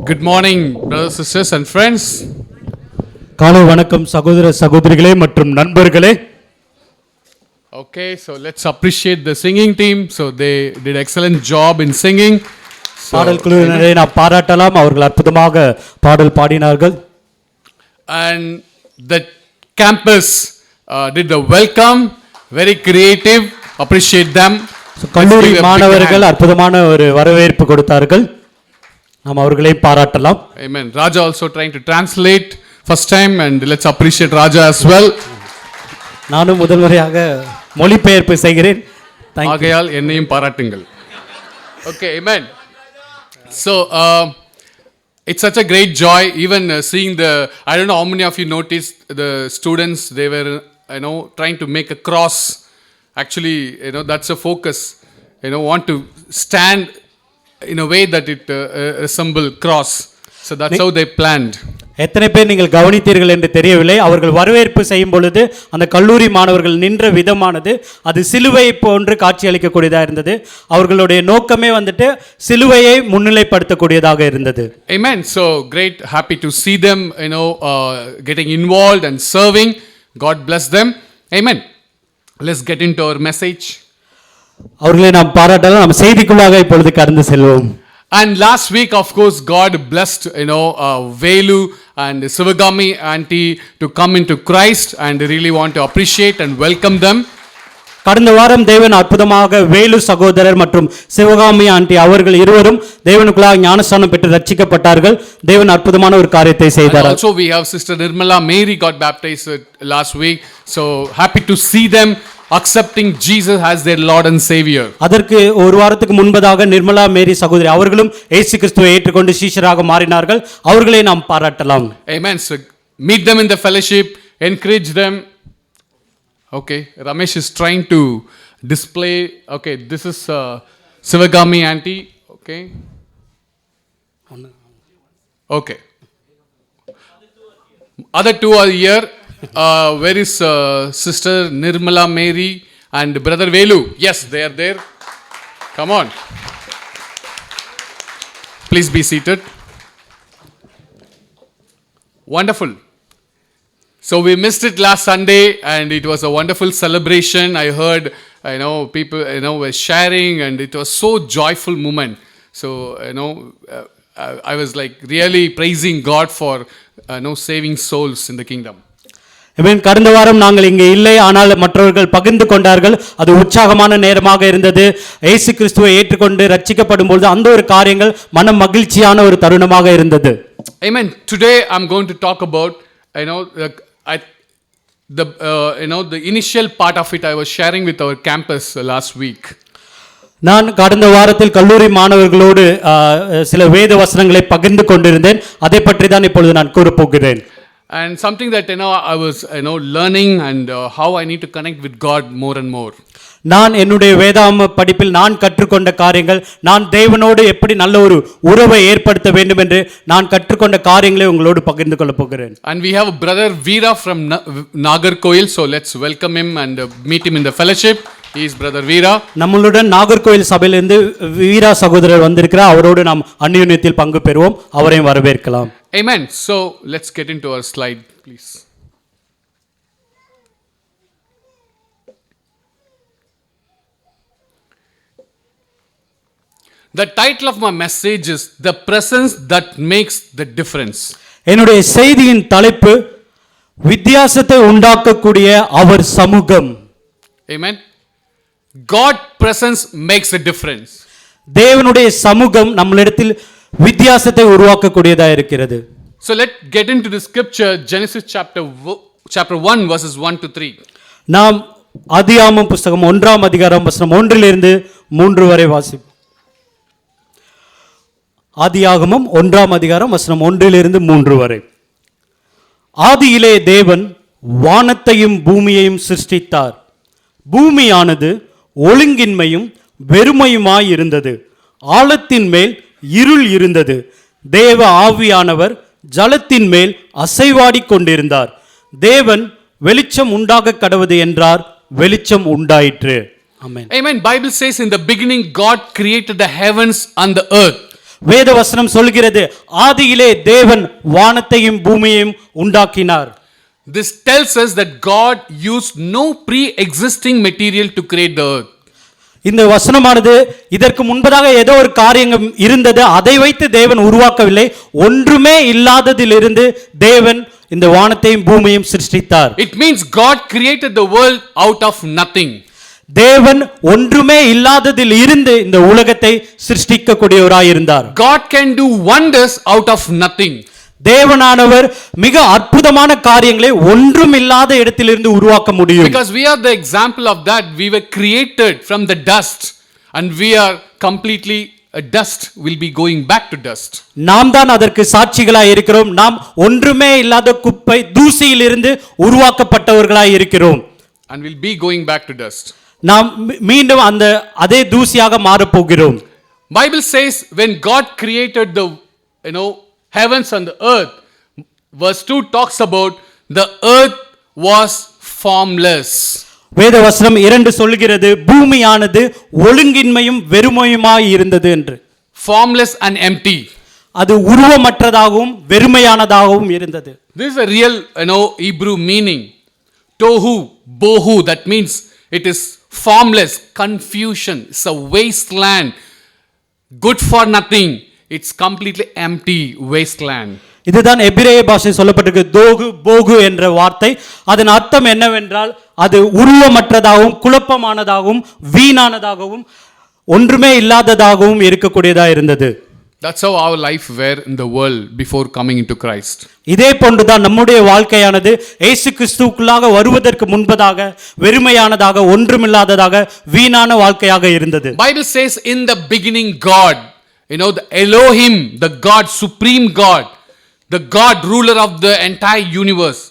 Good morning, brothers, sisters and friends. காலை வணக்கம் சகோதர சகோதரிகளே மற்றும் நண்பர்களே. Okay, so let's appreciate the singing team. So they did excellent job in singing. பாடல் குழுவினரை நாம் பாராட்டலாம், அவர்கள் அற்புதமாக பாடல் பாடினார்கள். And the campus did the welcome, very creative. Appreciate them. கல்லூரி மாணவர்கள் அற்புதமான ஒரு வரவேற்பு கொடுத்தார்கள், நாம் அவர்களை பாராட்டலாம். Amen. Raja also trying to translate first time, and let's appreciate Raja as well. நானும் முதல் முறையாக மொழிபெயர்ப்பு செய்கிறேன், ஆகையால் என்னையும் பாராட்டுங்கள். Okay, amen. So it's such a great joy even seeing the, I don't know how many of you noticed the students, they were trying to make a cross. Actually, that's a focus. Want to stand in a way that it resemble cross. So that's how they planned. எத்தனை பேர் நீங்கள் கவனித்தீர்கள் என்று தெரியவில்லை, அவர்கள் வரவேற்பு செய்யும் பொழுது அந்த கல்லூரி மாணவர்கள் நின்ற விதமானது அது சிலுவை போன்று காட்சியளிக்கக்கூடியதாக இருந்தது. அவர்களுடைய நோக்கமே வந்துட்டு சிலுவையை முன்னிலைப்படுத்தக்கூடியதாக இருந்தது. Amen. So great, happy to see them getting involved and serving. God bless them. Amen. Let's get into our message. அவர்களை நாம் பாராட்டலாம், நம்ம செய்திக்குள்ளாக இப்பொழுது கடந்து செல்வோம். And last week, of course, God blessed Velu and Sivagami auntie to come into Christ, and really want to appreciate and welcome them. கடந்த வாரம் தேவன் அற்புதமாக வேலு சகோதரர் மற்றும் சிவகாமி ஆண்டி அவர்கள் இருவரும் தேவனுக்குள்ளாக ஞானஸ்நானம் பெற்று ரட்சிக்கப்பட்டார்கள். தேவன் அற்புதமான ஒரு காரியத்தை செய்தார். Also we have sister Nirmala Mary got baptized last week, so happy to see them accepting Jesus as their Lord and Savior. அதற்கு ஒரு வாரத்துக்கு முன்பதாக நிர்மலா மேரி சகோதரி அவர்களும் இயேசு கிறிஸ்துவை ஏற்றுக்கொண்டு சீஷராக மாறினார்கள். அவர்களை நாம் பாராட்டலாம். Amen. So meet them in the fellowship, encourage them. Okay, Ramesh is trying to display. Okay, this is Sivagami auntie. Okay. Okay. Other two are here. Where is sister Nirmala Mary and brother Velu? Yes, they are there. Come on. Please be seated. Wonderful. So we missed it last Sunday, and it was a wonderful celebration. I heard, people, were sharing, and it was so joyful moment. So, I was like really praising God for, saving souls in the kingdom. கடந்த வாரம் நாங்கள் இங்கே இல்லை, ஆனால் மற்றவர்கள் பகிர்ந்து கொண்டார்கள். அது உற்சாகமான நேரமாக இருந்தது. இயேசு கிறிஸ்துவை ஏற்றுக்கொண்டு ரட்சிக்கப்படும் பொழுது அந்த ஒரு காரியங்கள் மன மகிழ்ச்சியான ஒரு தருணமாக இருந்தது. Amen. Today I'm going to talk about the initial part of it I was sharing with our campus last week. நான் கடந்த வாரத்தில் கல்லூரி மாணவர்களோடு சில வேத வசனங்களை பகிர்ந்து கொண்டிருந்தேன். அதை பற்றி தான் இப்பொழுது நான் கூற போகிறேன். And something that I was learning, and how I need to connect with God more and more. நான் என்னுடைய வேதாம படிப்பில் நான் கற்றுக்கொண்ட காரியங்கள், நான் தேவனோடு எப்படி நல்ல ஒரு உறவை ஏற்படுத்த வேண்டும் என்று நான் கற்றுக்கொண்ட காரியங்களை உங்களோடு பகிர்ந்து கொள்ள போகிறேன். And we have a brother Veera from Nagarkoil, so let's welcome him and meet him in the fellowship. He is brother Veera. நம்மளுடன் Nagercoil சபையிலிருந்து வீரா சகோதரர் வந்திருக்கிறார். அவரோடு நாம் அந்யோன்யத்தில் பங்கு பெறுவோம், அவரையும் வரவேற்கலாம். Amen. So let's get into our slide, please. The title of my message is The Presence That Makes the Difference. என்னுடைய செய்தியின் தலைப்பு வித்தியாசத்தை உண்டாக்கக்கூடிய அவர் சமூகம். Amen. God presence makes a difference. தேவனுடைய சமூகம் நம்மளிடத்தில் வித்தியாசத்தை உருவாக்கக்கூடியதா இருக்கிறது. So let's get into the scripture, Genesis chapter 1 verses 1 to 3. நாம் ஆதியாகமம் புத்தகம் 1ஆம் அதிகாரம் வசனம் 1 இலிருந்து 3 வரை வாசிப்போம். ஆதியாகமம் 1ஆம் அதிகாரம் வசனம் 1 இலிருந்து 3 வரை. ஆதியிலே தேவன் வானத்தையும் பூமியையும் சிருஷ்டித்தார். பூமியானது ஒழுங்கின்மையும் வெறுமையுமாய் இருந்தது. ஆழத்தின் மேல் இருள் இருந்தது. தேவ ஆவியானவர் ஜலத்தின் மேல் அசைவாடி கொண்டிருந்தார். தேவன் வெளிச்சம் உண்டாக கடவது என்றார், வெளிச்சம் உண்டாயிற்று. Amen. Amen. Bible says in the beginning God created the heavens and the earth. வேத வசனம் சொல்கிறது, ஆதியிலே தேவன் வானத்தையும் பூமியையும் உண்டாக்கினார். This tells us that God used no pre-existing material to create the earth. இந்த வசனமானது இதற்கு முன்பதாக ஏதோ ஒரு காரியம் இருந்தது, அதை வைத்து தேவன் உருவாக்கவில்லை. ஒன்றுமே இல்லாததிலிருந்து தேவன் இந்த வானத்தையும் பூமியையும் சிருஷ்டித்தார். It means God created the world out of nothing. தேவன் ஒன்றுமே இல்லாததில் இருந்து இந்த உலகத்தை சிருஷ்டிக்கக்கூடியவராய் இருந்தார். God can do wonders out of nothing. தேவனானவர் மிக அற்புதமான காரியங்களை ஒன்றும் இல்லாத இடத்திலிருந்து உருவாக்க முடியும். Because we are the example of that. We were created from the dust and we are completely a dust, will be going back to dust. நாம் தான் அதற்கு சாட்சிகளாய் இருக்கிறோம். நாம் ஒன்றுமே இல்லாத குப்பை தூசியிலிருந்து உருவாக்கப்பட்டவர்களாய் இருக்கிறோம். And will be going back to dust. நாம் மீண்டும் அதே தூசியாக மாறப் போகிறோம். Bible says when God created the heavens and the earth, verse 2 talks about the earth was formless. வேத வசனம் 2 சொல்கிறது, பூமியானது ஒழுங்கின்மையும் வெறுமையுமாய் இருந்தது என்று. Formless and empty. அது உருவமற்றதாகவும் வெறுமையானதாகவும் இருந்தது. This is a real Hebrew meaning. Tohu bohu, that means it is formless, confusion, it's a wasteland, good for nothing. It's completely empty wasteland. இதுதான் எபிரேய பாஷை சொல்லப்பட்டிருக்கு, தோகு போகு என்ற வார்த்தை. அதன் அர்த்தம் என்னவென்றால் அது உருவமற்றதாகவும் குழப்பமானதாகவும் வீணானதாகவும் ஒன்றுமே இல்லாததாகவும் இருக்கக்கூடியதா இருந்தது. That's how our life were in the world before coming into Christ. இதே போன்றுதான் நம்முடைய வாழ்க்கையானது இயேசு கிறிஸ்துவுக்குள்ளாக வருவதற்கு முன்பதாக வெறுமையானதாக ஒன்றுமில்லாததாக வீணான வாழ்க்கையாக இருந்தது. Bible says in the beginning God, the Elohim, the God, supreme God, the God ruler of the entire universe,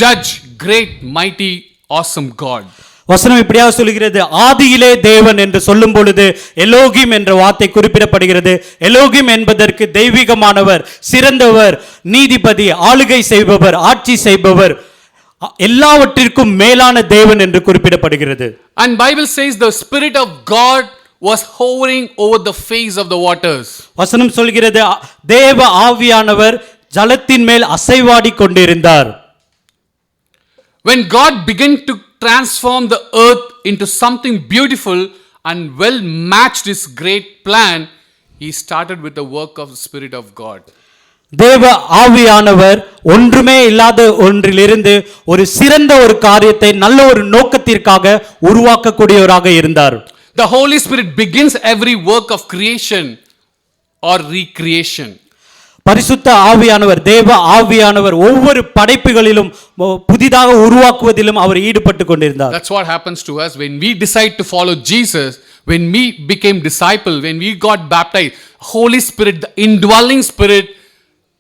judge, great, mighty, awesome God. வசனம் இப்படியாக சொல்கிறது, ஆதியிலே தேவன் என்று சொல்லும் பொழுது எலோகிம் என்ற வார்த்தை குறிப்பிடப்படுகிறது. எலோகிம் என்பதற்கு தெய்வீகமானவர், சிறந்தவர், நீதிபதி, ஆளுகை செய்பவர், ஆட்சி செய்பவர், எல்லாவற்றிற்கும் மேலான தேவன் என்று குறிப்பிடப்படுகிறது. And Bible says the Spirit of God was hovering over the face of the waters. வசனம் சொல்கிறது, தேவ ஆவியானவர் ஜலத்தின் மேல் அசைவாடி கொண்டிருந்தார். When God began to transform the earth into something beautiful and well matched his great plan, he started with the work of the Spirit of God. தேவ ஆவியானவர் ஒன்றுமே இல்லாத ஒன்றிலிருந்து ஒரு சிறந்த ஒரு காரியத்தை நல்ல ஒரு நோக்கத்திற்காக உருவாக்கக்கூடியவராக இருந்தார். The Holy Spirit begins every work of creation or recreation. பரிசுத்த ஆவியானவர், தேவ ஆவியானவர் ஒவ்வொரு படைப்புகளிலும் புதிதாக உருவாக்குவதிலும் அவர் ஈடுபட்டு கொண்டிருந்தார். That's what happens to us when we decide to follow Jesus, when we became disciple, when we got baptized. Holy Spirit, the indwelling Spirit,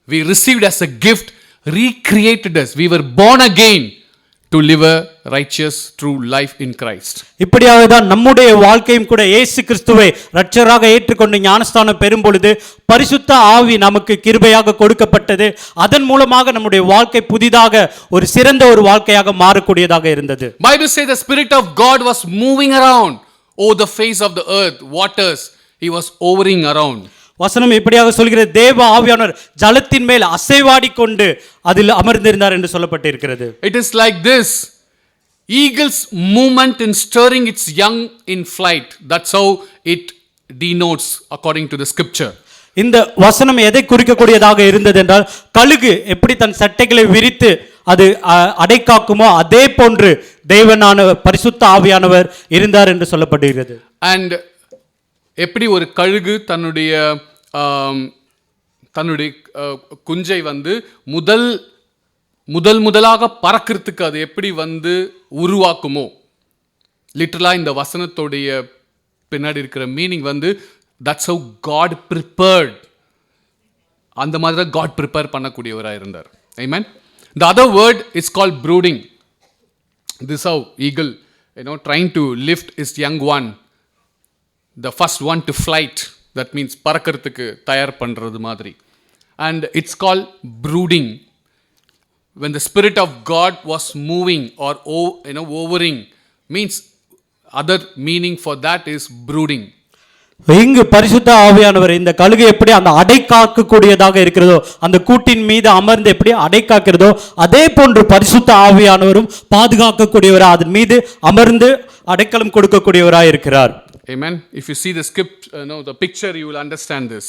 we received as a gift, recreated us. We were born again to live a righteous true life in Christ. இப்படியாக தான் நம்முடைய வாழ்க்கையும் கூட இயேசு கிறிஸ்துவை இரட்சகராக ஏற்றுக்கொண்டு ஞானஸ்தானம் பெறும் பொழுது பரிசுத்த ஆவி நமக்கு கிருபையாக கொடுக்கப்பட்டது. அதன் மூலமாக நம்முடைய வாழ்க்கை புதிதாக ஒரு சிறந்த ஒரு வாழ்க்கையாக மாறக்கூடியதாக இருந்தது. Bible says the Spirit of God was moving around over the face of the earth, waters. He was hovering around. வசனம் இப்படியாக சொல்கிறது, தேவ ஆவியானவர் ஜலத்தின் மேல் அசைவாடி கொண்டு அதில் அமர்ந்திருந்தார் என்று சொல்லப்பட்டிருக்கிறது. It is like this, eagle's movement in stirring its young in flight. That's how it denotes according to the scripture. இந்த வசனம் எதை குறிக்கக்கூடியதாக இருந்தது என்றால், கழுகு எப்படி தன் சட்டைகளை விரித்து அது அடைக்காக்குமோ அதே போன்று தேவனான பரிசுத்த ஆவியானவர் இருந்தார் என்று சொல்லப்படுகிறது. And எப்படி ஒரு கழுகு தன்னுடைய குஞ்சை முதலாக பறக்கிறதுக்கு அது எப்படி உருவாக்குமோ, லிட்டரலா இந்த வசனத்துடைய பின்னாடி இருக்கிற meaning that's how God prepared. அந்த மாதிரி God prepare பண்ணக்கூடியவராக இருந்தார். Amen. The other word is called brooding. This is how eagle trying to lift his young one, the first one to flight, that means பறக்கிறதுக்கு தயார் பண்றது மாதிரி. And it's called brooding. When the Spirit of God was moving or hovering, means other meaning for that is brooding. இங்கு பரிசுத்த ஆவியானவர் இந்த கழுகு எப்படி அந்த அடை காக்கக்கூடியதாக இருக்கிறதோ, அந்த கூட்டின் மீது அமர்ந்து எப்படி அடை காக்கிறதோ, அதே போன்று பரிசுத்த ஆவியானவரும் பாதுகாக்கக்கூடியவரா, அதன் மீது அமர்ந்து அடைக்கலம் கொடுக்கக்கூடியவராய் இருக்கிறார். Amen. If you see the script, the picture, you will understand this.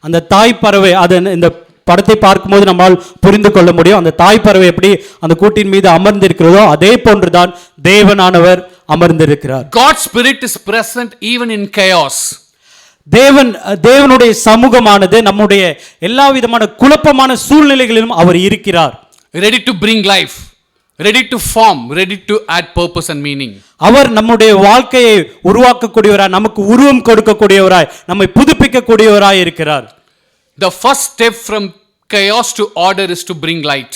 அந்த தாய் பறவை, அது இந்த படத்தை பார்க்கும்போது நம்மால் புரிந்து கொள்ள முடியும். அந்த தாய் பறவை எப்படி அந்த கூட்டின் மீது அமர்ந்திருக்கிறதோ, அதே போன்றுதான் தேவனானவர் அமர்ந்திருக்கிறார். God's spirit is present even in chaos. தேவனுடைய சமூகமானது நம்முடைய எல்லா விதமான குழப்பமான சூழ்நிலைகளிலும் அவர் இருக்கிறார். Ready to bring life, ready to form, ready to add purpose and meaning. அவர் நம்முடைய வாழ்க்கையை உருவாக்கக்கூடியவராய், நமக்கு உருவம் கொடுக்கக்கூடியவராய், நம்மை புதுப்பிக்கக்கூடியவராய் இருக்கிறார். The first step from chaos to order is to bring light.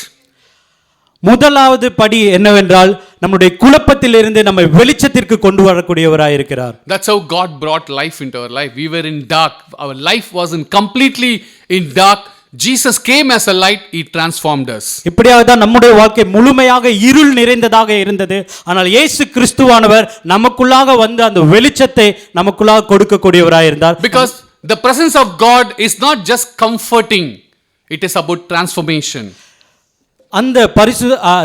முதலாவது படி என்னவென்றால் நம்முடைய குழப்பத்திலிருந்து நம்மை வெளிச்சத்திற்கு கொண்டு வரக்கூடியவராய் இருக்கிறார். That's how God brought life into our life. We were in dark. Our life wasn't completely in dark. Jesus came as a light. He transformed us. இப்படியாக தான் நம்முடைய வாழ்க்கை முழுமையாக இருள் நிறைந்ததாக இருந்தது. ஆனால் இயேசு கிறிஸ்துவானவர் நமக்குள்ளாக வந்து அந்த வெளிச்சத்தை நமக்குள்ளாக கொடுக்கக்கூடியவராய் இருந்தார். Because the presence of God is not just comforting. It is about transformation. அந்த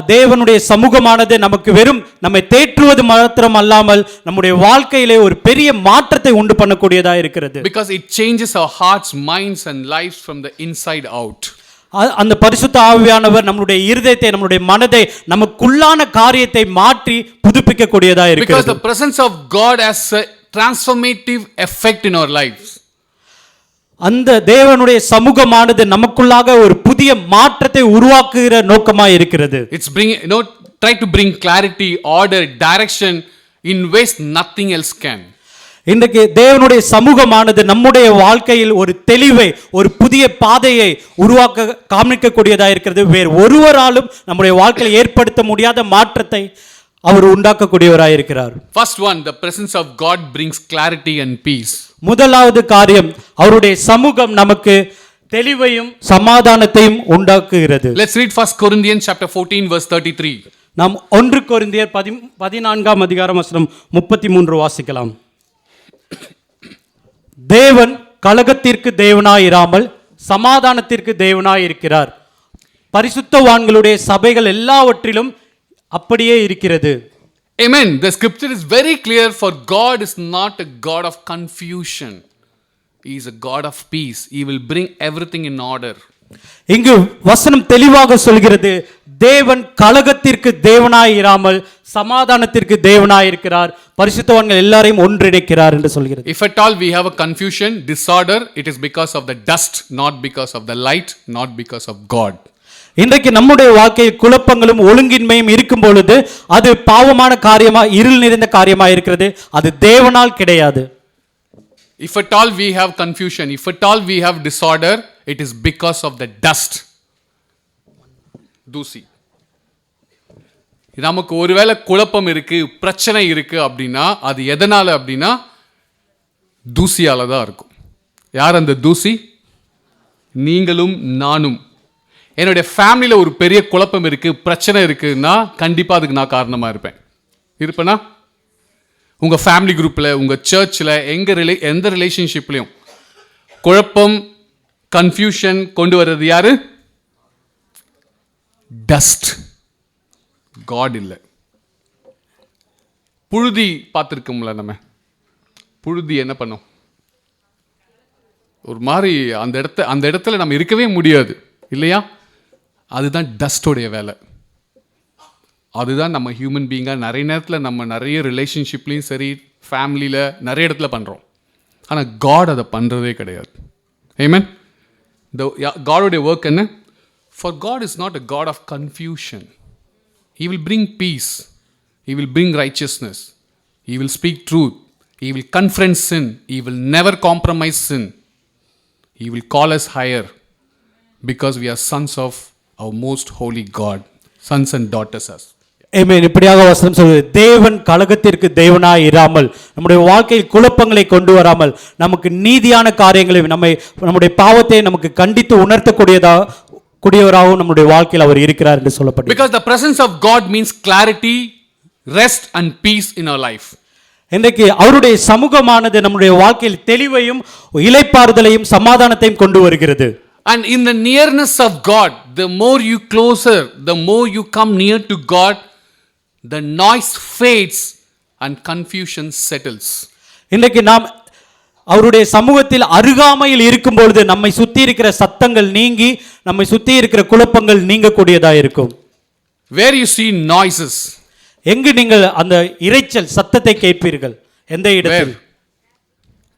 தேவனுடைய சமூகமானது நமக்கு வெறும் நம்மை தேற்றுவது மாத்திரம் அல்லாமல் நம்முடைய வாழ்க்கையிலே ஒரு பெரிய மாற்றத்தை உண்டு பண்ணக்கூடியதா இருக்கிறது. Because it changes our hearts, minds and lives from the inside out. அந்த பரிசுத்த ஆவியானவர் நம்முடைய இருதயத்தை, நம்முடைய மனதை, நமக்குள்ளான காரியத்தை மாற்றி புதுப்பிக்க கூடியதா இருக்கிறது. Because the presence of God has a transformative effect in our lives. அந்த தேவனுடைய சமூகமானது நமக்குள்ளாக ஒரு புதிய மாற்றத்தை உருவாக்குகிற நோக்கமாய் இருக்கிறது. It's try to bring clarity, order, direction in ways nothing else can. இன்றைக்கு தேவனுடைய சமூகமானது நம்முடைய வாழ்க்கையில் ஒரு தெளிவை, ஒரு புதிய பாதையை உருவாக்க காமிக்கக்கூடியதா இருக்கிறது. வேறு ஒருவராலும் நம்முடைய வாழ்க்கையில் ஏற்படுத்த முடியாத மாற்றத்தை அவர் உண்டாக்கக்கூடியவராய் இருக்கிறார். First one, the presence of God brings clarity and peace. முதலாவது காரியம், அவருடைய சமூகம் நமக்கு தெளிவையும் சமாதானத்தையும் உண்டாக்குகிறது. Let's read 1 Corinthians chapter 14 verse 33. நாம் 1 கொரிந்தியர் 14ஆம் அதிகாரம் வசனம் 33 வாசிக்கலாம். தேவன் கலகத்திற்கு தேவனாயிராமல் சமாதானத்திற்கு தேவனாயிருக்கிறார். பரிசுத்தவான்களுடைய சபைகள் எல்லாவற்றிலும் அப்படியே இருக்கிறது. Amen. The scripture is very clear, for God is not a God of confusion. He is a God of peace. He will bring everything in order. இங்கு வசனம் தெளிவாக சொல்கிறது, தேவன் கலகத்திற்கு தேவனாயிராமல் சமாதானத்திற்கு தேவனாயிருக்கிறார், பரிசுத்தவான்கள் எல்லாரையும் ஒன்றிணைக்கிறார் என்று சொல்கிறது. If at all we have a confusion, disorder, it is because of the dust, not because of the light, not because of God. இன்றைக்கு நம்முடைய வாழ்க்கையில் குழப்பங்களும் ஒழுங்கின்மையும் இருக்கும் பொழுது அது பாவமான காரியமா, இருள் நிறைந்த காரியமா இருக்கிறது. அது தேவனால் கிடையாது. If at all we have confusion, if at all we have disorder, it is because of the dust. தூசி. நமக்கு ஒருவேளை குழப்பம் இருக்கு, பிரச்சனை இருக்கு அப்படின்னா அது எதனால அப்படின்னா தூசியால தான் இருக்கும். யார் அந்த தூசி? நீங்களும் நானும். என்னுடைய ஃபேமிலியில் ஒரு பெரிய குழப்பம் இருக்குது, பிரச்சனை இருக்குன்னா கண்டிப்பாக அதுக்கு நான் காரணமாக இருப்பேனா? உங்கள் ஃபேமிலி குரூப்பில், உங்கள் சர்ச்சில், எந்த ரிலேஷன்ஷிப்லையும் குழப்பம், கன்ஃபியூஷன் கொண்டு வர்றது யாரு? டஸ்ட், காட் இல்லை. புழுதி பார்த்துருக்கோம்ல, நம்ம புழுதி என்ன பண்ணோம்? ஒரு மாதிரி அந்த இடத்துல நம்ம இருக்கவே முடியாது இல்லையா? அதுதான் டஸ்டோடைய வேலை. அதுதான் நம்ம ஹியூமன் பீயிங்காக நிறைய நேரத்தில் நம்ம நிறைய ரிலேஷன்ஷிப்லேயும் சரி, ஃபேமிலியில் நிறைய இடத்துல பண்ணுறோம். ஆனால் காட் அதை பண்ணுறதே கிடையாது. ஆமென். காடோடைய ஒர்க் என்ன? For God is not a God of confusion. He will bring peace, he will bring righteousness, he will speak truth, he will conference sin, he will never compromise sin, he will call us higher. Because we are sons of our most holy God, sons and daughters us. ஆமென். இப்படியாக வசனம் சொல்கிறது, தேவன் கலகத்திற்கு தேவனாய் இராமல், நம்முடைய வாழ்க்கையில் குழப்பங்களை கொண்டு வராமல், நமக்கு நீதியான காரியங்களை, நம்முடைய பாவத்தை நமக்கு கண்டித்து உணர்த்தக்கூடியவராகவும் நம்முடைய வாழ்க்கையில் அவர் இருக்கிறார் என்று சொல்லப்பட்டது. Because the presence of God means clarity, rest and peace in our life. இன்றைக்கு அவருடைய சமூகமானது நம்முடைய வாழ்க்கையில் தெளிவையும் இளைப்பாறுதலையும் சமாதானத்தையும் கொண்டு வருகிறது. And in the nearness of God, the more you closer, the more you come near to God, the noise fades and confusion settles. இன்றைக்கு நாம் அவருடைய சமூகத்தில் அருகாமையில் இருக்கும் பொழுது நம்மை சுத்தி இருக்கிற சத்தங்கள் நீங்கி நம்மை சுத்தி இருக்கிற குழப்பங்கள் நீங்கக்கூடியதா இருக்கும். Where you see noises, எங்கு நீங்கள் அந்த இரைச்சல் சத்தத்தை கேட்பீர்கள்? எந்த இடத்தில்?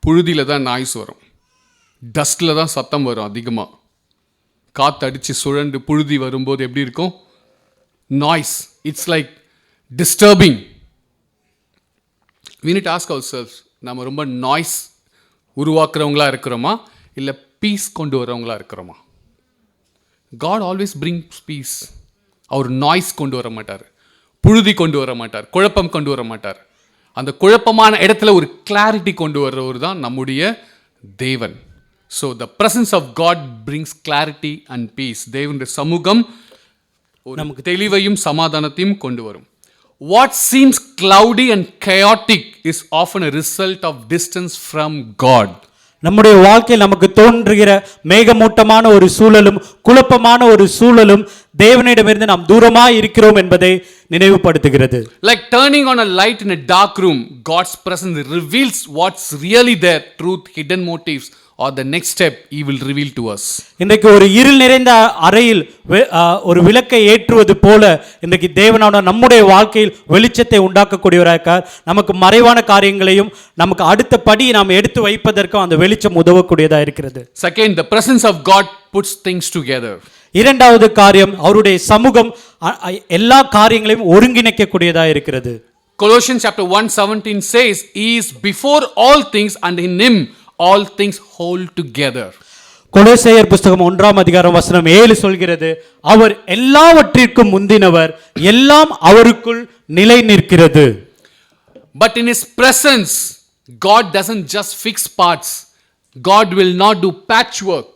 புழுதியில தான் நாய்ஸ் வரும், டஸ்ட்ல தான் சத்தம் வரும் அதிகமாக. காத்தடிச்சு சுழண்டு புழுதி வரும்போது எப்படி இருக்கும்? Noise. It's like disturbing. we need to ask ourselves, நம்ம ரொம்ப நாய்ஸ் உருவாக்குறவங்களா இருக்கிறோமா இல்லை பீஸ் கொண்டு வரவங்களா இருக்கிறோமா? God always brings peace. அவர் நாய்ஸ் கொண்டு வர மாட்டார், புழுதி கொண்டு வர மாட்டார், குழப்பம் கொண்டு வர மாட்டார். அந்த குழப்பமான இடத்துல ஒரு கிளாரிட்டி கொண்டு வர்றவர் தான் நம்முடைய தேவன். So the presence of God brings clarity and peace. தேவனுடைய சமூகம் நமக்கு தெளிவையும் சமாதானத்தையும் கொண்டு வரும். What seems cloudy and chaotic is often a result of distance from God. நம்முடைய வாழ்க்கையில் நமக்கு தோன்றுகிற மேகமூட்டமான ஒரு சூழலும் குழப்பமான ஒரு சூழலும் தேவனிடமிருந்து நாம் தூரமாய் இருக்கிறோம் என்பதை நினைவுபடுத்துகிறது. Like turning on a light in a dark room, God's presence reveals what's really there, truth, hidden motives, or the next step he will reveal to us. இன்றைக்கு ஒரு இருள் நிறைந்த அறையில் ஒரு விளக்கை ஏற்றுவது போல இன்றைக்கு தேவனான நம்முடைய வாழ்க்கையில் வெளிச்சத்தை உண்டாக்கக்கூடியவராக நமக்கு மறைவான காரியங்களையும் நமக்கு அடுத்த படி நாம் எடுத்து வைப்பதற்கும் அந்த வெளிச்சம் உதவக்கூடியதா இருக்கிறது. Second, the presence of God puts things together. இரண்டாவது காரியம், அவருடைய சமூகம் எல்லா காரியங்களையும் ஒருங்கிணைக்கக்கூடியதா இருக்கிறது. Colossians chapter 1:17 says, he is before all things and in him all things hold together. கொலோசையர் புஸ்தகம் 1:7 சொல்கிறது, அவர் எல்லாவற்றிற்கும் முந்தினவர், எல்லாம் அவருக்குள் நிலை நிற்கிறது. But in his presence, God doesn't just fix parts. God will not do patchwork.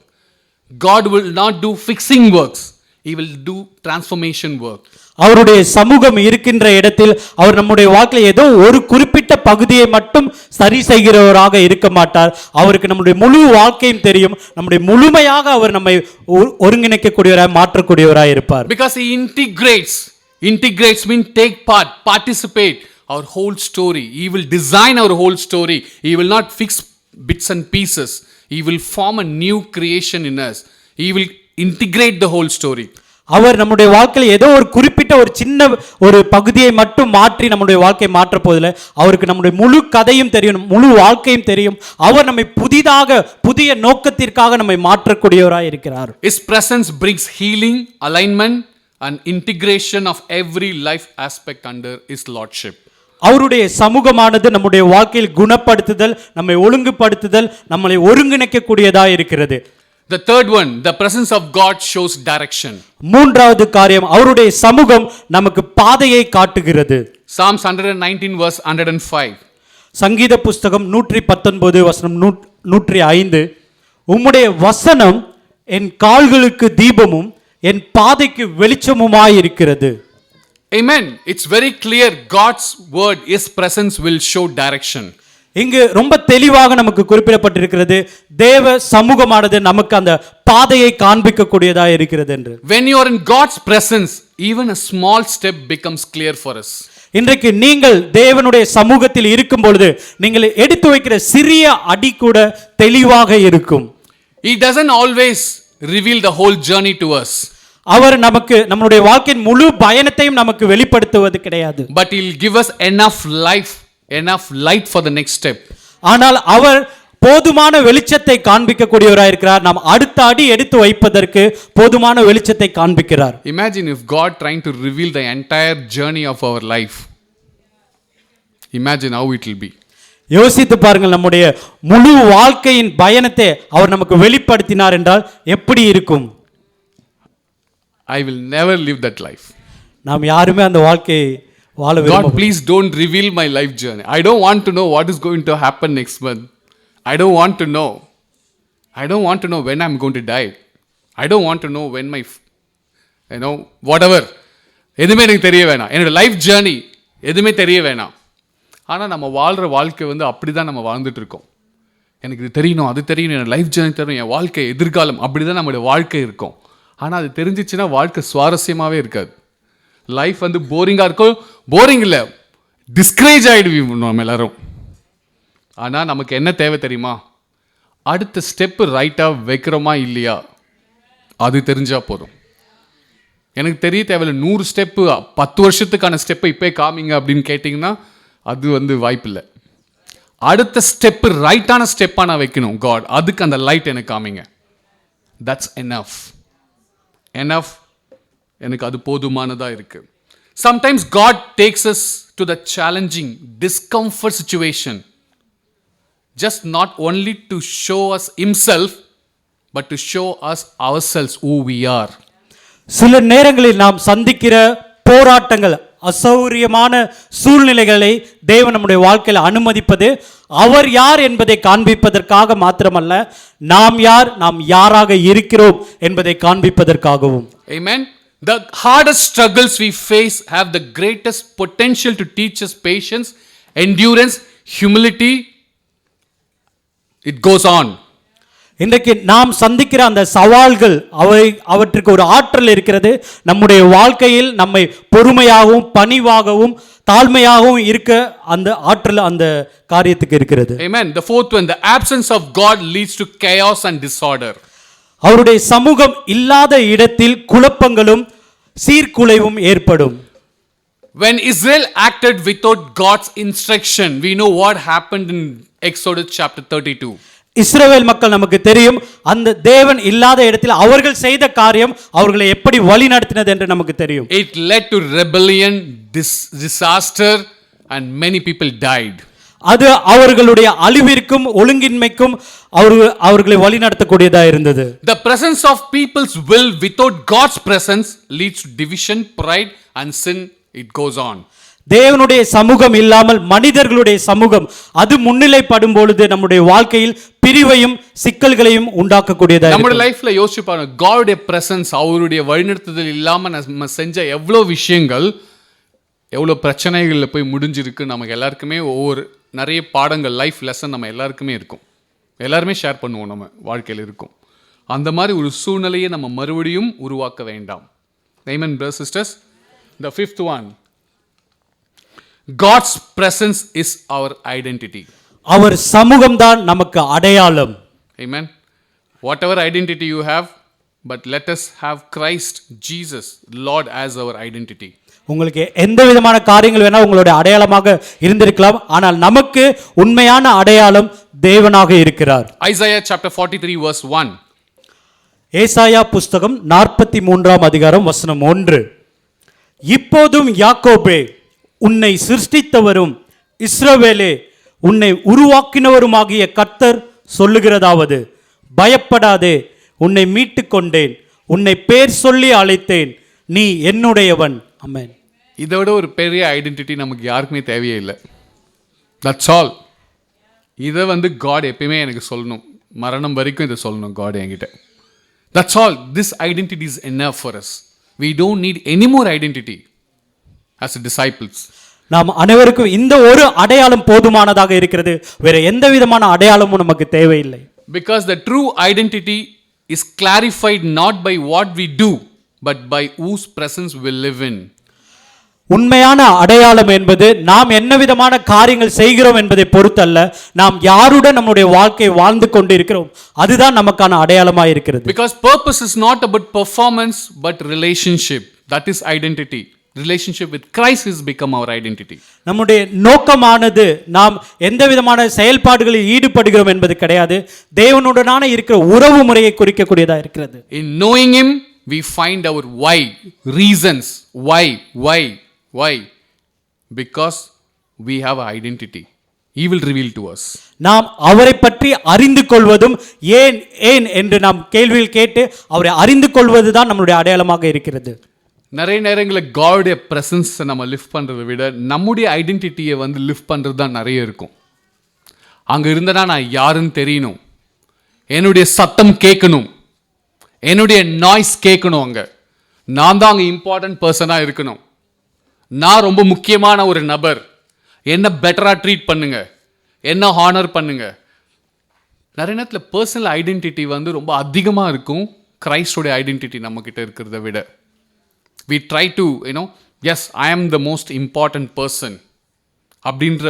God will not do fixing works. He will do transformation work. அவருடைய சமூகம் இருக்கின்ற இடத்தில் அவர் நம்முடைய வாழ்க்கையில் ஏதோ ஒரு குறிப்பிட்ட பகுதியை மட்டும் சரி செய்கிறவராக இருக்க மாட்டார். அவருக்கு நம்முடைய முழு வாழ்க்கையும் தெரியும். நம்முடைய முழுமையாக அவர் நம்மை ஒருங்கிணைக்கக்கூடியவராய் மாற்றக்கூடியவராய் இருப்பார். Because he integrates mean take part, participate our whole story. He will design our whole story. He will not fix bits and pieces. He will form a new creation in us. He will integrate the whole story. அவர் நம்முடைய வாழ்க்கையில் ஏதோ ஒரு குறிப்பிட்ட ஒரு சின்ன ஒரு பகுதியை மட்டும் மாற்றி நம்முடைய வாழ்க்கையை மாற்ற போதில்லை. அவருக்கு நம்முடைய முழு கதையும் தெரியும், முழு வாழ்க்கையும் தெரியும். அவர் நம்மை புதிய நோக்கத்திற்காக நம்மை மாற்றக்கூடியவராய் இருக்கிறார். His presence brings healing, alignment and integration of every life aspect under his lordship. அவருடைய சமூகமானது நம்முடைய வாழ்க்கையில் குணப்படுத்துதல், நம்மை ஒழுங்குபடுத்துதல், நம்மளை ஒருங்கிணைக்கக்கூடியதாக இருக்கிறது. The third one, the presence of God shows direction. மூன்றாவது காரியம், அவருடைய சமூகம் நமக்கு பாதையை காட்டுகிறது. Psalms 119 verse 105. சங்கீத புஸ்தகம் 119 வசனம் 105, உம்முடைய வசனம் என் கால்களுக்கு தீபமும் என் பாதைக்கு வெளிச்சமுமாய் இருக்கிறது. Amen. It's very clear God's word, his presence will show direction. இங்கு ரொம்ப தெளிவாக நமக்கு குறிப்பிடப்பட்டிருக்கிறது, தேவ சமூகமானது நமக்கு அந்த பாதையை காண்பிக்கக்கூடியதா இருக்கிறது என்று. When you are in God's presence, even a small step becomes clear for us. இன்றைக்கு நீங்கள் தேவனுடைய சமூகத்தில் இருக்கும் பொழுது நீங்கள் எடுத்து வைக்கிற சிறிய அடி கூட தெளிவாக இருக்கும். He doesn't always reveal the whole journey to us. அவர் நமக்கு நம்முடைய வாழ்க்கையின் முழு பயணத்தையும் நமக்கு வெளிப்படுத்துவது கிடையாது. But he'll give us enough light for the next step. ஆனால் அவர் போதுமான வெளிச்சத்தை காண்பிக்கக்கூடியவராய் இருக்கிறார். நாம் அடுத்த அடி எடுத்து வைப்பதற்கு போதுமான வெளிச்சத்தை காண்பிக்கிறார். Imagine if God trying to reveal the entire journey of our life. Imagine how it will be. யோசித்து பாருங்கள், நம்முடைய முழு வாழ்க்கையின் பயணத்தை அவர் நமக்கு வெளிப்படுத்தினார் என்றால் எப்படி இருக்கும்? I will never live that life. நாம் யாருமே அந்த வாழ்க்கையை வாழ God, விரும்ப please don't reveal my life journey. I don't want to know what is going to happen next month. I don't want to know. I don't want to know when I'm going to die. I don't want to know when my, whatever. எதுவுமே எனக்கு தெரிய வேணாம். என்னோட life journey எதுவுமே தெரிய வேணாம். ஆனால் நம்ம வாழ்கிற வாழ்க்கை வந்து அப்படி தான் நம்ம வாழ்ந்துட்டு இருக்கோம். எனக்கு இது தெரியணும், அது தெரியணும், என் லைஃப் ஜேர்னி தெரியணும், என் வாழ்க்கை எதிர்காலம், அப்படி தான் நம்மளுடைய வாழ்க்கை இருக்கும். ஆனால் அது தெரிஞ்சிச்சுன்னா வாழ்க்கை சுவாரஸ்யமாகவே இருக்காது. லைஃப் வந்து போரிங்காக இருக்கும். போரிங் இல்லை, டிஸ்கரேஜ் ஆகிடுவோம் நம்ம எல்லாரும். ஆனால் நமக்கு என்ன தேவை தெரியுமா? அடுத்த ஸ்டெப்பு ரைட்டாக வைக்கிறோமா இல்லையா அது தெரிஞ்சால் போதும். எனக்கு தெரிய தேவையில்லை 100 ஸ்டெப்பு 10 வருஷத்துக்கான ஸ்டெப்பை இப்போ காமிங்க அப்படின்னு கேட்டிங்கன்னா அது வந்து வாய்ப்பில்லை. அடுத்த ஸ்டெப்பு ரைட்டான ஸ்டெப்பாக நான் வைக்கணும் காட், அதுக்கு அந்த லைட் எனக்கு காமிங்க. That's enough. எனக்கு அது போதுமானதாக இருக்குது. Sometimes God takes us to the challenging discomfort situation, just not only to show us himself but to show us ourselves who we are. சில நேரங்களில் நாம் சந்திக்கிற போராட்டங்கள், அசௌரியமான சூழ்நிலைகளை தேவன் நம்முடைய வாழ்க்கையில் அனுமதிப்பது அவர் யார் என்பதை காண்பிப்பதற்காக மாத்திரமல்ல, நாம் யார், நாம் யாராக இருக்கிறோம் என்பதை காண்பிப்பதற்காகவும். Amen. The hardest struggles we face have the greatest potential to teach us patience, endurance, humility. It goes on. இன்றைக்கு நாம் சந்திக்கிற அந்த சவால்கள் அவற்றுக்கு ஒரு ஆற்றல் இருக்கிறது. நம்முடைய வாழ்க்கையில் நம்மை பொறுமையாகவும் பணிவாகவும் தாழ்மையாகவும் இருக்க அந்த ஆற்றல் அந்த காரியத்துக்கு இருக்கிறது. Amen. The fourth one, the absence of God leads to chaos and disorder. அவருடைய சமூகம் இல்லாத இடத்தில் குழப்பங்களும் சீர்குலைவும் ஏற்படும். When Israel acted without God's instruction, we know what happened in Exodus chapter 32. இஸ்ரவேல் மக்கள் நமக்கு தெரியும், அந்த தேவன் இல்லாத இடத்தில் அவர்கள் செய்த காரியம் அவர்களை எப்படி வழி நடத்தினது என்று நமக்கு தெரியும். It led to rebellion, disaster, and many people died. அது அவர்களுடைய அழிவிற்கும் ஒழுங்கின்மைக்கும் அவர்களை வழி நடத்தக்கூடியதா இருந்தது. The presence of people's will without God's presence leads to division, pride, and sin. It goes on. தேவனுடைய சமூகம் இல்லாமல் மனிதர்களுடைய சமூகம் அது முன்னிலைப்படும் பொழுது நம்முடைய வாழ்க்கையில் பிரிவையும் சிக்கல்களையும் உண்டாக்கக்கூடியதா இருக்கும். நம்முடைய லைஃப்ல யோசிச்சு பாருங்க, காட்டைய பிரசன்ஸ், அவருடைய வழிநடத்துதல் இல்லாம நம்ம செஞ்ச எவ்வளோ விஷயங்கள், எவ்வளோ பிரச்சனைகளில் போய் முடிஞ்சிருக்கு. நமக்கு எல்லாருக்குமே ஒவ்வொரு நிறைய பாடங்கள், லைஃப் லெசன் நம்ம எல்லாருக்குமே இருக்கும். எல்லாருமே ஷேர் பண்ணுவோம், நம்ம வாழ்க்கையில் இருக்கும். அந்த மாதிரி ஒரு சூழ்நிலையை நம்ம மறுபடியும் உருவாக்க வேண்டாம். Amen, brothers and sisters. The fifth one, God's presence is our identity. அவர் சமூகம்தான் நமக்கு அடையாளம். Amen. Whatever identity you have, but let us have Christ Jesus, Lord, as our identity. உங்களுக்கு எந்த விதமான காரியங்கள் வேணா உங்களுடைய அடையாளமாக இருந்திருக்கலாம், ஆனால் நமக்கு உண்மையான அடையாளம் தேவனாக இருக்கிறார். Isaiah chapter 43 verse 1. ஏசாயா புஸ்தகம் 43ஆம் அதிகாரம் வசனம் 1. இப்போதும் யாக்கோபே, உன்னை சிருஷ்டித்தவரும் இஸ்ரவேலே, உன்னை உருவாக்கினவருமாகிய கர்த்தர் சொல்லுகிறதாவது, பயப்படாதே, உன்னை மீட்டு கொண்டேன், உன்னை பேர் சொல்லி அழைத்தேன், நீ என்னுடையவன். ஆமென். இதோட ஒரு பெரிய ஐடென்டிட்டி நமக்கு யாருக்குமே தேவையே இல்லை. That's all. இதை வந்து காட் எப்பயுமே எனக்கு சொல்லணும், மரணம் வரைக்கும் இதை சொல்லணும் காட் என்கிட்ட. That's all. This identity is enough for us. We don't need any more identity as disciples. நாம் அனைவருக்கும் இந்த ஒரு அடையாளம் போதுமானதாக இருக்கிறது. வேற எந்த விதமான அடையாளமும் நமக்கு தேவையில்லை. Because the true identity is clarified not by what we do, but by whose presence we live in. உண்மையான அடையாளம் என்பது நாம் என்ன விதமான காரியங்கள் செய்கிறோம் என்பதை பொறுத்தல்ல, நாம் யாருடன் நம்முடைய வாழ்க்கை வாழ்ந்து கொண்டு இருக்கிறோம், அதுதான் நமக்கான அடையாளமாக இருக்கிறது. Because purpose is not about performance but relationship. That is identity. Relationship with Christ has become our identity. நம்முடைய நோக்கமானது நாம் எந்த விதமான செயல்பாடுகளில் ஈடுபடுகிறோம் என்பது கிடையாது, தேவனுடனான இருக்கிற உறவு முறையை குறிக்கக்கூடியதா இருக்கிறது. In knowing him we find our why, reasons. Why? Because we have an identity. He will reveal to us. நாம் அவரை பற்றி அறிந்து கொள்வதும் ஏன் என்று நாம் கேள்வியில் கேட்டு அவரை அறிந்து கொள்வதுதான் நம்முடைய அடையாளமாக இருக்கிறது. நிறைய நேரங்களில் காடுடைய ப்ரெசன்ஸை நம்ம லிஃப்ட் பண்ணுறதை விட நம்முடைய ஐடென்டிட்டியை வந்து லிஃப்ட் பண்ணுறது தான் நிறைய இருக்கும். அங்கே இருந்தனா நான் யாருன்னு தெரியணும், என்னுடைய சத்தம் கேட்கணும், என்னுடைய நாய்ஸ் கேட்கணும், அங்கே நான் தான் அங்கே இம்பார்ட்டன்ட் பர்சனாக இருக்கணும், நான் ரொம்ப முக்கியமான ஒரு நபர், என்ன பெட்டராக ட்ரீட் பண்ணுங்க, என்ன ஹானர் பண்ணுங்க. நிறைய நேரத்தில் பர்சனல் ஐடென்டிட்டி வந்து ரொம்ப அதிகமாக இருக்கும் கிரைஸ்டோடைய ஐடென்டிட்டி நம்மக்கிட்ட இருக்கிறத விட. We try to S I am the most important person அப்படின்ற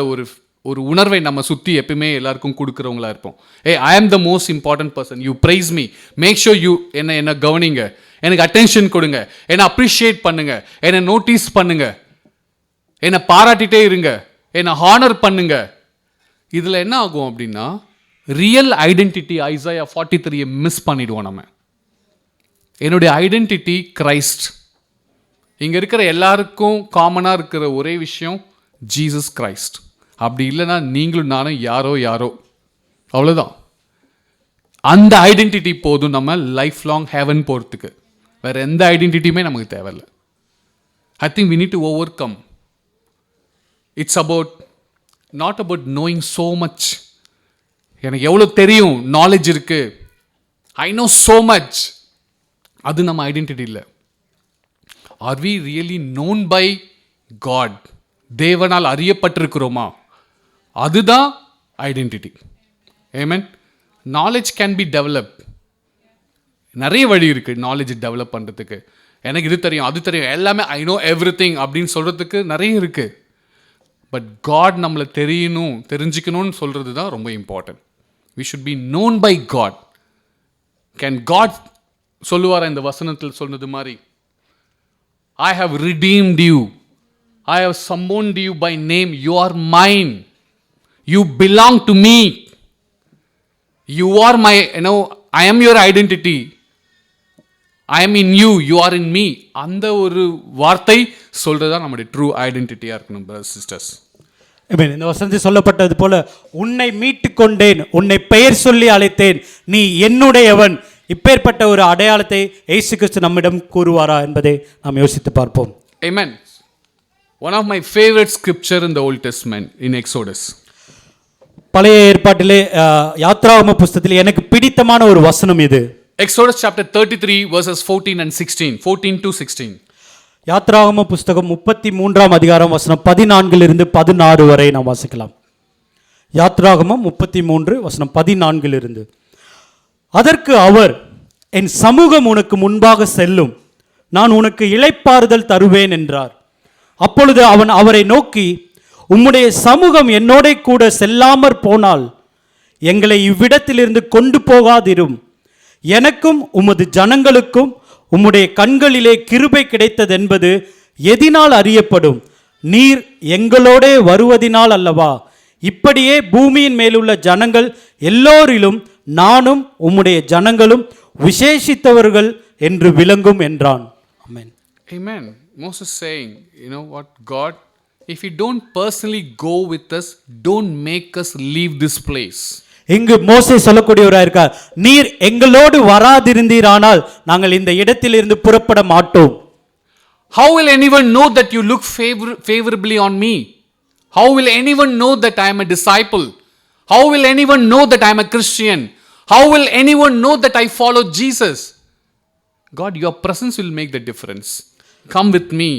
ஒரு உணர்வை நம்ம சுற்றி எப்பயுமே எல்லாருக்கும் கொடுக்குறவங்களா இருப்போம். I am the most important person, you praise me, make sure you என்ன கவனிங்க, எனக்கு அட்டென்ஷன் கொடுங்க, என்னை அப்ரிஷியேட் பண்ணுங்க, என்னை நோட்டீஸ் பண்ணுங்க, என்னை பாராட்டிகிட்டே இருங்க, என்னை ஹானர் பண்ணுங்க. இதில் என்ன ஆகும் அப்படின்னா ரியல் ஐடென்டிட்டி ஐசாயா 43 மிஸ் பண்ணிடுவோம் நம்ம. என்னுடைய ஐடென்டிட்டி கிரைஸ்ட். இங்கே இருக்கிற எல்லாருக்கும் காமனாக இருக்கிற ஒரே விஷயம் ஜீசஸ் கிரைஸ்ட். அப்படி இல்லைன்னா நீங்களும் நானும் யாரோ அவ்வளோதான். அந்த ஐடென்டிட்டி போதும் நம்ம லைஃப் லாங் ஹெவன் போகிறதுக்கு. வேறு எந்த ஐடென்டிட்டியுமே நமக்கு தேவையில்லை. I think we need to overcome. It's about not about knowing so much. எனக்கு எவ்வளோ தெரியும், நாலேஜ் இருக்குது, ஐ நோ ஸோ மச். அது நம்ம ஐடென்டிட்டி இல்லை. Are we really known by God? தேவனால் அறியப்பட்டிருக்கிறோமா? அதுதான் identity. Amen. Knowledge can be develop. நிறைய வழி இருக்குது நாலேஜ் டெவலப் பண்ணுறதுக்கு. எனக்கு இது தெரியும், அது தெரியும், எல்லாமே ஐ நோ எவ்ரி திங் அப்படின்னு சொல்கிறதுக்கு நிறைய இருக்குது. பட் காட் நம்மளை தெரிஞ்சுக்கணும்னு சொல்கிறது தான் ரொம்ப important. We should be known by God. Can God சொல்லுவாரா இந்த வசனத்தில் சொன்னது மாதிரி, I have redeemed you, I have summoned you by name, you are mine, you belong to me, you are my, I am your identity, I am in you, you are in me. அந்த ஒரு வார்த்தை சொல்றதா நம்முடைய true ஐடென்டிட்டியா இருக்கணும் brothers sisters. இந்த வசனத்தில் சொல்லப்பட்டது போல, உன்னை மீட்டு கொண்டேன், உன்னை பெயர் சொல்லி அழைத்தேன், நீ என்னுடையவன். இப்பேற்பட்ட ஒரு அடையாளத்தை இயேசு கிறிஸ்து நம்மிடம் கூறுவாரா என்பதை நாம் யோசித்து பார்ப்போம். Amen. One of my favorite scripture in the Old Testament in Exodus. பழைய ஏற்பாட்டிலே யாத்ராகம புஸ்தகத்தில் எனக்கு பிடித்தமான ஒரு வசனம் இது. Exodus chapter 33 verses 14 and 16. 14 to 16. யாத்ராகம புஸ்தகம் 33ஆம் அதிகாரம் வசனம் 14 16 வரை நாம் வாசிக்கலாம். யாத்ராகமம் 33 வசனம் 14. அதற்கு அவர், என் சமூகம் உனக்கு முன்பாக செல்லும், நான் உனக்கு இளைப்பாறுதல் தருவேன் என்றார். அப்பொழுது அவன் அவரை நோக்கி, உம்முடைய சமூகம் என்னோட கூட செல்லாமற் போனால் எங்களை இவ்விடத்திலிருந்து கொண்டு போகாதிரும். எனக்கும் உமது ஜனங்களுக்கும் உம்முடைய கண்களிலே கிருபை கிடைத்தது என்பது எதினால் அறியப்படும்? நீர் எங்களோட வருவதினால் அல்லவா? இப்படியே பூமியின் மேலுள்ள ஜனங்கள் எல்லோரிலும் நானும் உம்முடைய ஜனங்களும் விசேஷித்தவர்கள் என்று விளங்கும் என்றான். Amen. Amen. Moses saying, what, God, if you don't personally go with us, don't make us leave this place. இங்கு மோசே சொல்லக்கூடியவராக இருக்கார், நீர் எங்களோடு வராதிருந்தீரானால் நாங்கள் இந்த இடத்திலிருந்து புறப்பட மாட்டோம். How will anyone know that you look favorably on me? How will anyone know that I am a disciple? How will anyone know that I am a Christian? How will anyone know that I follow Jesus? God, your presence will make the difference. Come with me.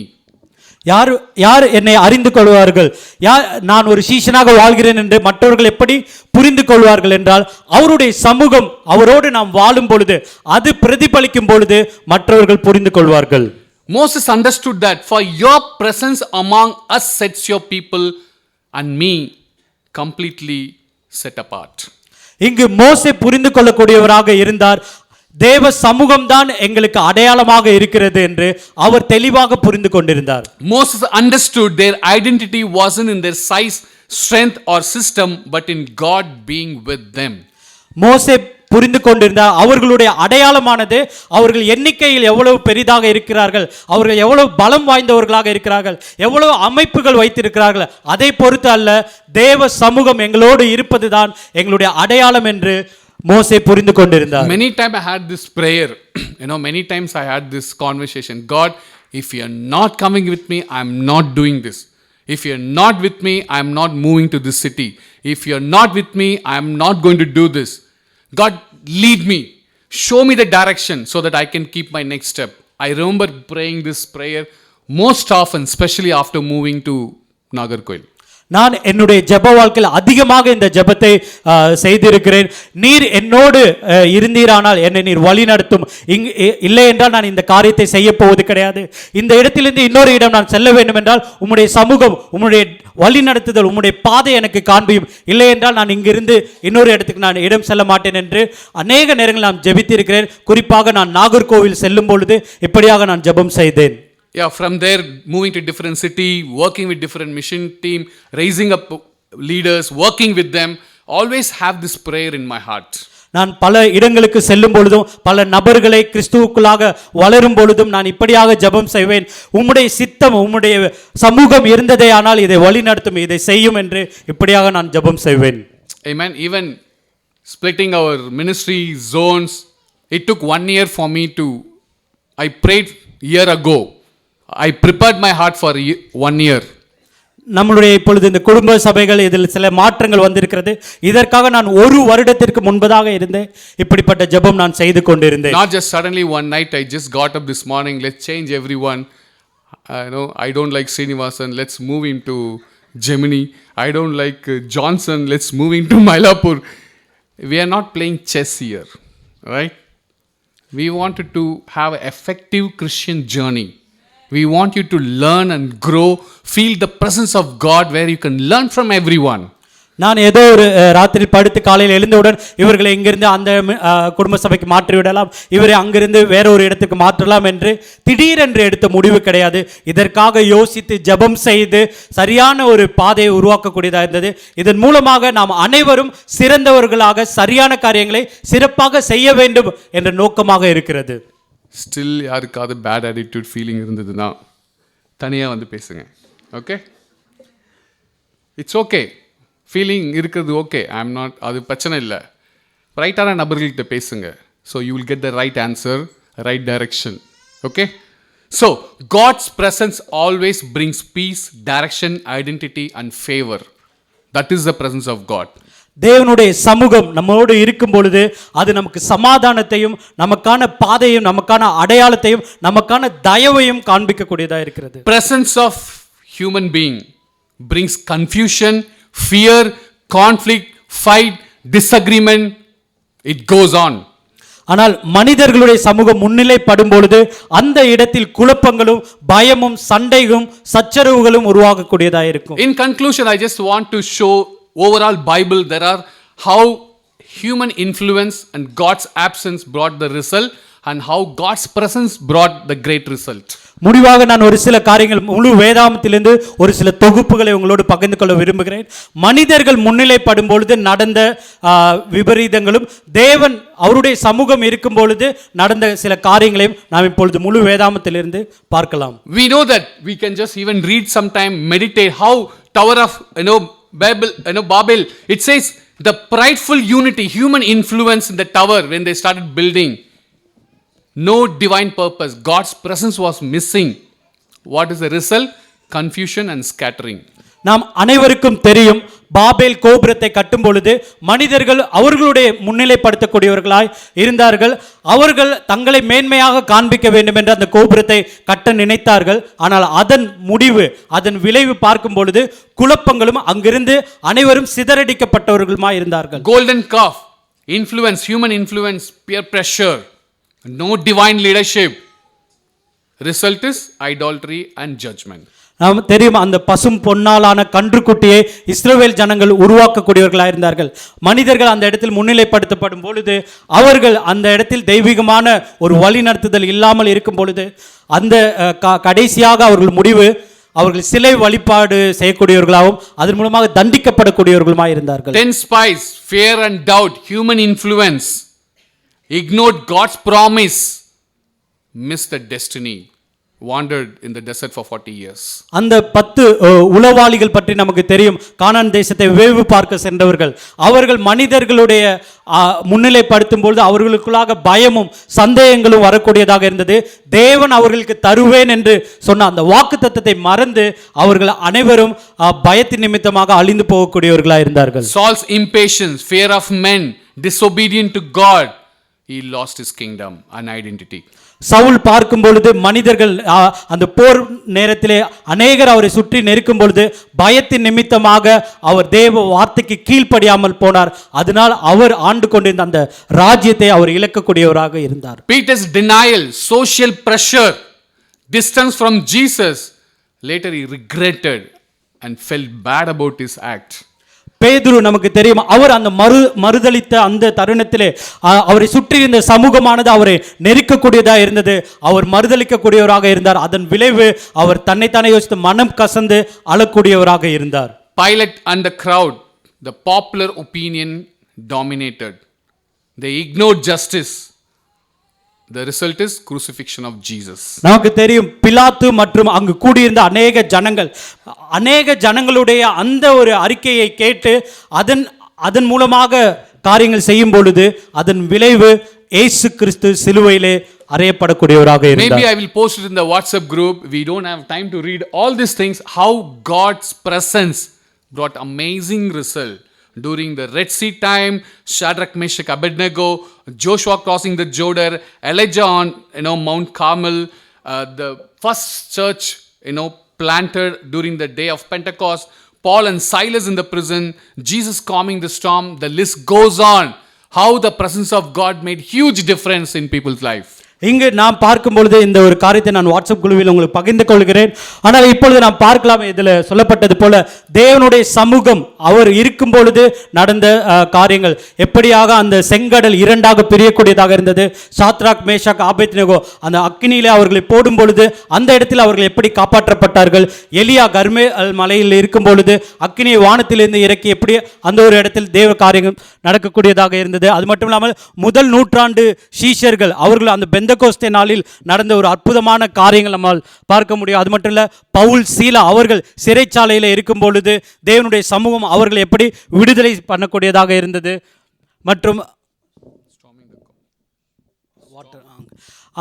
யார் என்னை அறிந்து கொள்வார்கள்? நான் ஒரு சீஷனாக வாழ்கிறேன் என்று மற்றவர்கள் எப்படி புரிந்து கொள்வார்கள் என்றால், அவருடைய சமூகம் அவரோடு நாம் வாழும் பொழுது, அது பிரதிபலிக்கும் பொழுது மற்றவர்கள் புரிந்து கொள்வார்கள். Moses understood that for your presence among us sets your people and me completely set apart. இங்கு மோசே புரிந்து கொள்ளக்கூடியவராக இருந்தார். தேவ சமூகம்தான் எங்களுக்கு அடையாளமாக இருக்கிறது என்று அவர் தெளிவாக புரிந்து கொண்டிருந்தார். Moses understood their identity wasn't in their size, strength or system, but in God being with them. மோசே புரிந்து கொண்டிருந்தார், அவர்களுடைய அடையாளமானது அவர்கள் எண்ணிக்கையில் எவ்வளவு பெரிதாக இருக்கிறார்கள், அவர்கள் எவ்வளவு பலம் வாய்ந்தவர்களாக இருக்கிறார்கள், எவ்வளவு அமைப்புகள் வைத்திருக்கிறார்கள், அதை பொறுத்து அல்ல, தேவ சமூகம் எங்களோடு இருப்பதுதான் எங்களுடைய அடையாளம் என்று மோசே புரிந்து கொண்டிருந்தார். Many times I had this prayer, many times I had this conversation. God, if you are not coming with me, I am not doing this. If you are not with me, I am not moving to this city. If you are not with me, I am not going to do this. God, lead me. Show me the direction so that I can keep my next step. I remember praying this prayer most often, especially after moving to Nagarkoil. நான் என்னுடைய ஜெப வாழ்க்கையில் அதிகமாக இந்த ஜெபத்தை செய்திருக்கிறேன். நீர் என்னோடு இருந்தீரானால் என்னை நீர் வழி நடத்தும், இல்லை என்றால் நான் இந்த காரியத்தை செய்ய போவது கிடையாது. இந்த இடத்திலிருந்து இன்னொரு இடம் நான் செல்ல வேண்டும் என்றால் உம்முடைய சமூகம், உம்முடைய வழி நடத்துதல், உம்முடைய பாதை எனக்கு காண்பியும், இல்லை என்றால் நான் இங்கிருந்து இன்னொரு இடத்துக்கு நான் இடம் செல்ல மாட்டேன் என்று அநேக நேரங்கள் நான் ஜெபித்திருக்கிறேன். குறிப்பாக நான் நாகர்கோவில் செல்லும் பொழுது இப்படியாக நான் ஜெபம் செய்தேன். Yeah, from there, moving to different city, working with different mission team, raising up leaders, working with them, always have this prayer in my heart. நான் பல இடங்களுக்கு செல்லும் பொழுதும் பல நபர்களை கிறிஸ்துவுக்குள்ளாக வளரும் பொழுதும் நான் இப்படியாக ஜெபம் செய்வேன். உம்முடைய சித்தம், உம்முடைய சமூகம் இருந்ததே ஆனால் இதை வழி நடத்தும், இதை செய்யும் என்று இப்படியாக நான் ஜெபம் செய்வேன். Amen. Even splitting our ministry zones, it took 1 year for me to, I prayed year ago. I prepared my heart for 1 year. நம்மளுடைய இப்பொழுது இந்த குடும்ப சபைகள் இதில் சில மாற்றங்கள் வந்திருக்கிறது. இதற்காக நான் ஒரு வருடத்திற்கு முன்பதாக இருந்தேன் இப்படிப்பட்ட ஜெபம் நான் செய்து கொண்டிருந்தேன். Not just suddenly one night I just got up this morning, let's change everyone. I don't like Srinivasan, let's move him to Gemini. I don't like Johnson, let's move him to Mylapore. We are not playing chess here, right? We wanted to have an effective Christian journey. We want you to learn and grow, feel the presence of God where you can learn from everyone. நான் ஏதோ ஒரு ராத்திரி படுத்து காலையில் எழுந்தவுடன் இவர்களை இங்கிருந்து அந்த குடும்ப சபைக்கு மாற்றிவிடலாம், இவரை அங்கிருந்து வேற ஒரு இடத்துக்கு மாற்றலாம் என்று திடீரென்று எடுத்த முடிவு கிடையாது. இதற்காக யோசித்து ஜெபம் செய்து சரியான ஒரு பாதையை உருவாக்கக்கூடியதாக இருந்தது. இதன் மூலமாக நாம் அனைவரும் சிறந்தவர்களாக சரியான காரியங்களை சிறப்பாக செய்ய வேண்டும் என்ற நோக்கமாக இருக்கிறது. ஸ்டில் யாருக்காவது பேட் ஆட்டிடியூட் ஃபீலிங் இருந்ததுன்னா தனியாக வந்து பேசுங்க. ஓகே, இட்ஸ் ஓகே, ஃபீலிங் இருக்கிறது ஓகே, ஐஎம் நாட், அது பிரச்சனை இல்லை. ரைட்டான நபர்கள்கிட்ட பேசுங்க. So you will get the right answer, right direction. Okay, so God's presence always brings peace, direction, identity and favour. That is the presence of God. தேவனுடைய சமூகம் நம்மோடு இருக்கும் பொழுது அது நமக்கு சமாதானத்தையும், நமக்கான பாதையும், நமக்கான அடையாளத்தையும், நமக்கான தயவையும் காண்பிக்கக்கூடியதாக இருக்கிறது. Presence of human being brings confusion, fear, conflict, fight, disagreement. It goes on. ஆனால் மனிதர்களுடைய சமூகம் முன்னிலைப்படும் பொழுது அந்த இடத்தில் குழப்பங்களும், பயமும், சண்டைகளும், சச்சரவுகளும் உருவாகக்கூடியதாக இருக்கும். In conclusion, I just want to show overall Bible there are how human influence and God's absence brought the result and how God's presence brought the great result. முடிவாக நான் ஒரு சில காரியங்கள் முழு வேதாகமத்திலிருந்து ஒரு சில தொகுப்புகளை உங்களோடு பகிர்ந்து கொள்ள விரும்புகிறேன். மனிதர்கள் முன்னிலைப்படும் பொழுது நடந்த விபரீதங்களும், தேவன் அவருடைய சமூகம் இருக்கும் பொழுது நடந்த சில காரியங்களையும் நாம் இப்பொழுது முழு வேதாகமத்திலிருந்து பார்க்கலாம். We know that we can just even read sometime, meditate how Tower of Babel, it says the prideful unity, human influence in the tower when they started building. No divine purpose. God's presence was missing. What is the result? Confusion and scattering. நாம் அனைவருக்கும் தெரியும், பாபேல் கோபுரத்தை கட்டும் பொழுது மனிதர்கள் அவர்களுடைய முன்னிலைப்படுத்தக்கூடியவர்களாய் இருந்தார்கள். அவர்கள் தங்களை மேன்மையாக காண்பிக்க வேண்டும் என்று அந்த கோபுரத்தை கட்ட நினைத்தார்கள். ஆனால் அதன் முடிவு, அதன் விளைவு பார்க்கும் பொழுது குழப்பங்களும், அங்கிருந்து அனைவரும் சிதறடிக்கப்பட்டவர்களுமாய் இருந்தார்கள். Golden calf, influence, human influence, peer pressure, no divine leadership. Result is idolatry and judgment. நாம் தெரியும், அந்த பசும் பொன்னாலான கன்றுக்குட்டியை இஸ்ரவேல் ஜனங்கள் உருவாக்கக்கூடியவர்களாக இருந்தார்கள். மனிதர்கள் அந்த இடத்தில் முன்னிலைப்படுத்தப்படும் பொழுது, அவர்கள் அந்த இடத்தில் தெய்வீகமான ஒரு வழி நடத்துதல் இல்லாமல் இருக்கும் பொழுது, அந்த கடைசியாக அவர்கள் முடிவு, அவர்கள் சிலை வழிபாடு செய்யக்கூடியவர்களாகவும் அதன் மூலமாக தண்டிக்கப்படக்கூடியவர்களுமாய் இருந்தார்கள். 10 spies, fear and doubt, human influence, ignored God's promise, missed the destiny, wandered in the desert for 40 years. அந்த 10 உளவாளிகள் பற்றி நமக்கு தெரியும். கானான் தேசத்தை வேவு பார்க்க சென்றவர்கள், அவர்கள் மனிதர்களுடைய முன்னிலைப்படுத்தும் பொழுது அவர்களுக்குள்ளாக பயமும் சந்தேகங்களும் வரக்கூடியதாக இருந்தது. தேவன் அவர்களுக்கு தருவேன் என்று சொன்ன அந்த வாக்குத்தத்தத்தை மறந்து அவர்கள் அனைவரும் பயத்தின் நிமித்தமாக அழிந்து போகக்கூடியவர்களாக இருந்தார்கள். Saul's impatience, fear of men, disobedient to God, he lost his kingdom and identity. Saul பார்க்கும் பொழுது மனிதர்கள் அந்த போர் நேரத்திலே அநேகர் அவரை சுற்றி நெருக்கும் பொழுது பயத்தின் நிமித்தமாக அவர் தேவ வார்த்தைக்கு கீழ்ப்படியாமல் போனார். அதனால் அவர் ஆண்டு கொண்டிருந்த அந்த ராஜ்யத்தை அவர் இழக்கக்கூடியவராக இருந்தார். Peter's denial, social pressure, distance from Jesus, later he regretted and felt bad about his act. பேதுரு நமக்கு தெரியும், அவர் அந்த மறுதளித்த அந்த தருணத்திலே அவரை சுற்றி இருந்த சமூகமானது அவரை நெருக்கக்கூடியதா இருந்தது. அவர் மறுதளிக்கக்கூடியவராக இருந்தார். அதன் விளைவு அவர் தன்னைத்தானே யோசித்து மனம் கசந்து அழக்கூடியவராக இருந்தார். Pilate and the crowd, the popular opinion dominated. They ignored justice. The result is crucifixion of Jesus. நமக்கு தெரியும், பிலாத்து மற்றும் அங்கு கூடியிருந்த அநேக ஜனங்களுடைய அந்த ஒரு அறிக்கையை கேட்டு அதன் மூலமாக காரியங்கள் செய்யும் பொழுது அதன் விளைவு இயேசு கிறிஸ்து சிலுவையிலே அறையப்படக்கூடியவராக இருந்தார். Maybe I will post it in the WhatsApp group. We don't have time to read all these things, how God's presence brought amazing result. During the Red Sea time, Shadrach, Meshach, Abednego, Joshua crossing the Jordan, Elijah on Mount Carmel, the first church planted during the day of Pentecost, Paul and Silas in the prison, Jesus calming the storm. The list goes on. How the presence of God made huge difference in people's life. இங்கு நாம் பார்க்கும் பொழுது இந்த ஒரு காரியத்தை நான் WhatsApp குழுவில் உங்களுக்கு பகிர்ந்து கொள்கிறேன். ஆனால் இப்பொழுது நாம் பார்க்கலாம், இதில் சொல்லப்பட்டது போல தேவனுடைய சமூகம் அவர் இருக்கும் பொழுது நடந்த காரியங்கள் எப்படியாக அந்த செங்கடல் இரண்டாக பிரியக்கூடியதாக இருந்தது. சாத்ராக், மேஷாக், ஆபேத்நேகோ அந்த அக்கினியிலே அவர்களை போடும் பொழுது அந்த இடத்தில் அவர்கள் எப்படி காப்பாற்றப்பட்டார்கள். எலியா கர்மேல் மலையில் இருக்கும் பொழுது அக்கினியை வானத்திலிருந்து இறக்கி எப்படி அந்த ஒரு இடத்தில் தேவ காரியங்கள் நடக்கக்கூடியதாக இருந்தது. அது மட்டும் இல்லாமல் முதல் நூற்றாண்டு சீஷர்கள் அவர்கள் அந்த பெந்தகோஸ்தே நாளில் நடந்த ஒரு அற்புதமான காரியங்கள் நம்மால் பார்க்க முடியும். அது மட்டும் இல்ல, பவுல், சீலா அவர்கள் சிறைச்சாலையில் இருக்கும் பொழுது தேவனுடைய சமூகம் அவர்களை எப்படி விடுதலை பண்ணக்கூடியதாக இருந்தது. மற்றும்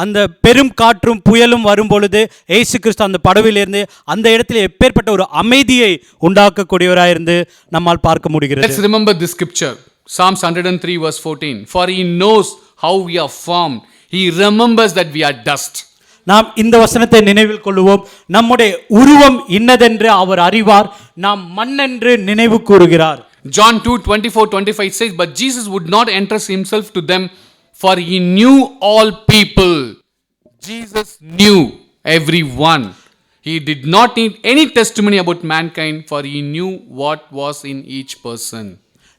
அந்த பெரும் காற்றும் புயலும் வரும் பொழுது இயேசு கிறிஸ்து அந்த படவிலிருந்து அந்த இடத்தில் எப்பேற்பட்ட ஒரு அமைதியை உண்டாக்கக்கூடியவராக இருந்து நம்மால் பார்க்க முடிகிறது. Let's remember this scripture, Psalms 103 verse 14. For he knows how we are formed. He remembers that we are dust. நாம் இந்த வசனத்தை நினைவில் கொள்வோம். நம்முடைய உருவம் இன்னதென்று அவர் அறிவார், நாம் மண்ணென்று நினைவு கூறுகிறார். John 2:24-25 says, but Jesus would not entrust himself to them, for he knew all people. Jesus knew everyone. He did not need any testimony about mankind, for he knew what was in each person.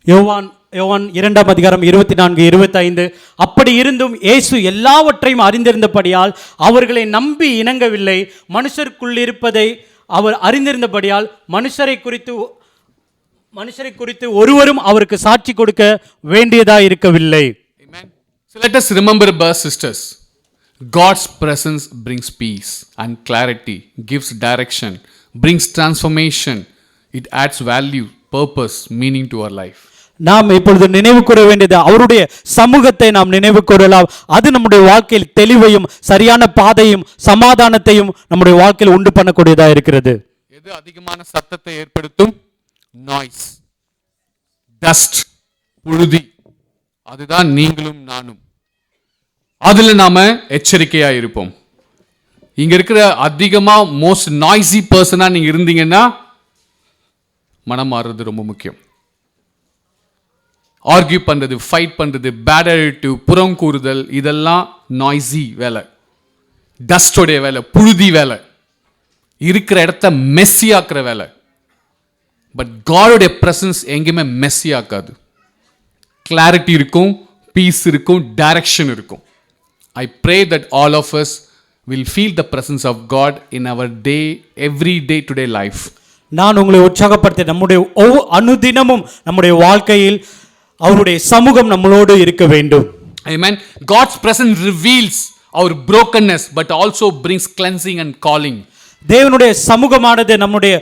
யோவான் 2:24-25. அப்படி இருந்தும் இயேசு எல்லாவற்றையும் அறிந்திருந்தபடியால் அவர்களை நம்பி இணங்கவில்லை. மனுஷருக்குள்ளிருப்பதை அவர் அறிந்திருந்தபடியால் மனுஷரை குறித்து ஒருவரும் அவருக்கு சாட்சி கொடுக்க வேண்டியதா இருக்கவில்லை. Amen. So let us remember, brothers, sisters, God's presence brings peace and clarity, gives direction, brings transformation. It adds value, purpose, meaning to our life. நாம் இப்பொழுது நினைவு கூற வேண்டியது அவருடைய சமூகத்தை நாம் நினைவு கூறலாம். அது நம்முடைய வாழ்க்கையில் தெளிவையும் சரியான பாதையும் சமாதானத்தையும் நம்முடைய வாழ்க்கையில் உண்டு பண்ணக்கூடியதா இருக்கிறது. எது அதிகமான சத்தத்தை ஏற்படுத்தும்? நாய்ஸ், டஸ்ட், புழுதி. அதுதான் நீங்களும் நானும். அதுல நாம எச்சரிக்கையா இருப்போம். இங்க இருக்கிற அதிகமா மோஸ்ட் நாய்ஸி பர்சனா நீங்க இருந்தீங்கன்னா மனம் மாறுறது ரொம்ப முக்கியம். ஆர்கியூ பண்றது, ஃபைட் பண்றது, பேட் ஆட்டிட்யூட், புறம் கூறுதல், இதெல்லாம் நாய்ஸி வேலை, டஸ்டோடைய வேலை, புழுதி வேலை, இருக்கிற இடத்த மெஸ்ஸி ஆக்குற வேலை. பட் காடோடைய பிரசன்ஸ் எங்கேயுமே மெஸ்ஸி ஆக்காது. கிளாரிட்டி இருக்கும், பீஸ் இருக்கும், டைரக்ஷன் இருக்கும். I pray that all of us will feel the presence of God in our day, every day-to-day life. நான் உங்களை உற்சாகப்படுத்த நம்முடைய அனுதினமும் நம்முடைய வாழ்க்கையில் அவருடைய சமூகம் நம்மளோடு இருக்க வேண்டும். Amen. God's presence reveals our brokenness but also brings cleansing and calling. தேவனுடைய சமூகமானது நம்முடைய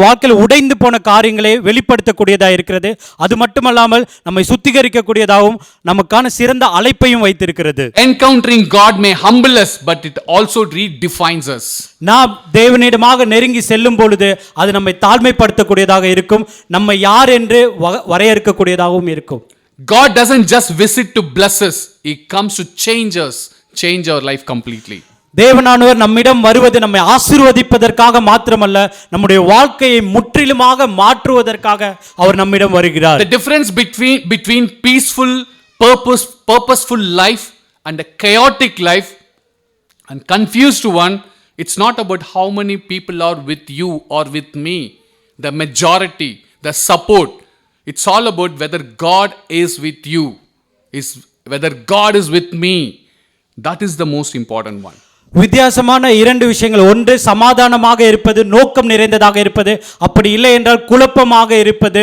வாழ்க்கையில் உடைந்து போன காரியங்களை வெளிப்படுத்தக்கூடியதா இருக்கிறது. அது மட்டுமல்லாமல் நம்மை சுத்திகரிக்கக்கூடியதாகவும் நமக்கான சிறந்த அழைப்பையும் வைத்திருக்கிறது. Encountering God may humble us but it also redefines us. நாம் தேவனிடமாக நெருங்கி செல்லும் பொழுது அது நம்மை தாழ்மைப்படுத்தக்கூடியதாக இருக்கும், நம்மை யார் என்று வரையறுக்கக்கூடியதாகவும் இருக்கும். God doesn't just visit to bless us, he comes to change us, change our life completely. தேவனானவர் நம்மிடம் வருவது நம்மை ஆசீர்வதிப்பதற்காக மாத்திரமல்ல, நம்முடைய வாழ்க்கையை முற்றிலுமாக மாற்றுவதற்காக அவர் நம்மிடம் வருகிறார். The difference between peaceful, purposeful life and a chaotic life and confused one, it's not about how many people are with you or with me, the majority, the support. It's all about whether God is with you, whether God is with me. That is the most important one. வித்தியாசமான இரண்டு விஷயங்கள். ஒன்று சமாதானமாக இருப்பது, நோக்கம் நிறைந்ததாக இருப்பது. அப்படி இல்லை என்றால் குழப்பமாக இருப்பது,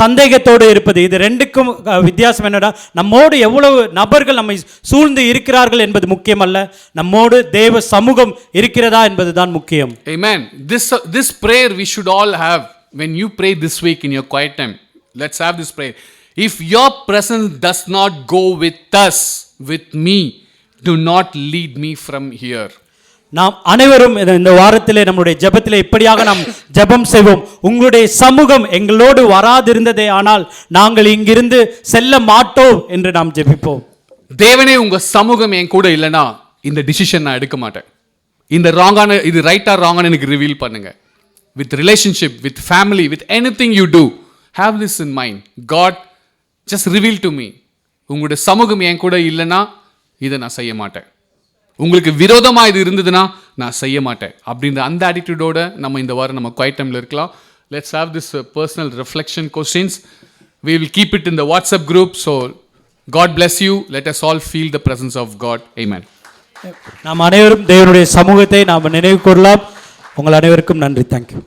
சந்தேகத்தோடு இருப்பது. இது ரெண்டுக்கும் வித்தியாசம் என்னடா, நம்மோடு எவ்வளவு நபர்கள் நம்மை சூழ்ந்து இருக்கிறார்கள் என்பது முக்கியமல்ல, நம்மோடு தேவ சமூகம் இருக்கிறதா என்பதுதான் முக்கியம். Amen. This prayer we should all have when you pray this week in your quiet time. Let's have this prayer. If your presence does not go with us, with me, do not lead me from here. நாம் அனைவரும் இந்த வாரத்திலே நம்முடைய ஜெபத்திலே இப்படியாக நாம் ஜெபம் செய்வோம். உங்களுடைய சமூகம் எங்களோடு வராதிருந்ததே ஆனால் நாங்கள் இங்கிருந்து செல்ல மாட்டோம் என்று நாம் ஜெபிப்போம். தேவனே உங்க சமூகம் என் கூட இல்லைனா இந்த டிசிஷன் நான் எடுக்க மாட்டேன். இந்த ராங்கான, இது ரைட்டா ராங்கான எனக்கு ரிவீல் பண்ணுங்க. With relationship, with family, with anything you do, have this in mind. God, just reveal to me. உங்களுடைய சமூகம் என் கூட இல்லைனா இதை நான் செய்ய மாட்டேன். உங்களுக்கு விரோதமாக இது இருந்ததுன்னா நான் செய்ய மாட்டேன் அப்படின்ற அந்த ஆட்டிடியூடோட நம்ம இந்த வாரம் நம்ம குவைட் டைமில் இருக்கலாம். Let's have this personal reflection questions. We will keep it in the WhatsApp group. So God bless you. Let us all feel the presence of God. Amen. நாம் அனைவரும் தேவனுடைய சமூகத்தை நாம் நினைவு கூறலாம். உங்கள் அனைவருக்கும் நன்றி. தேங்க்யூ.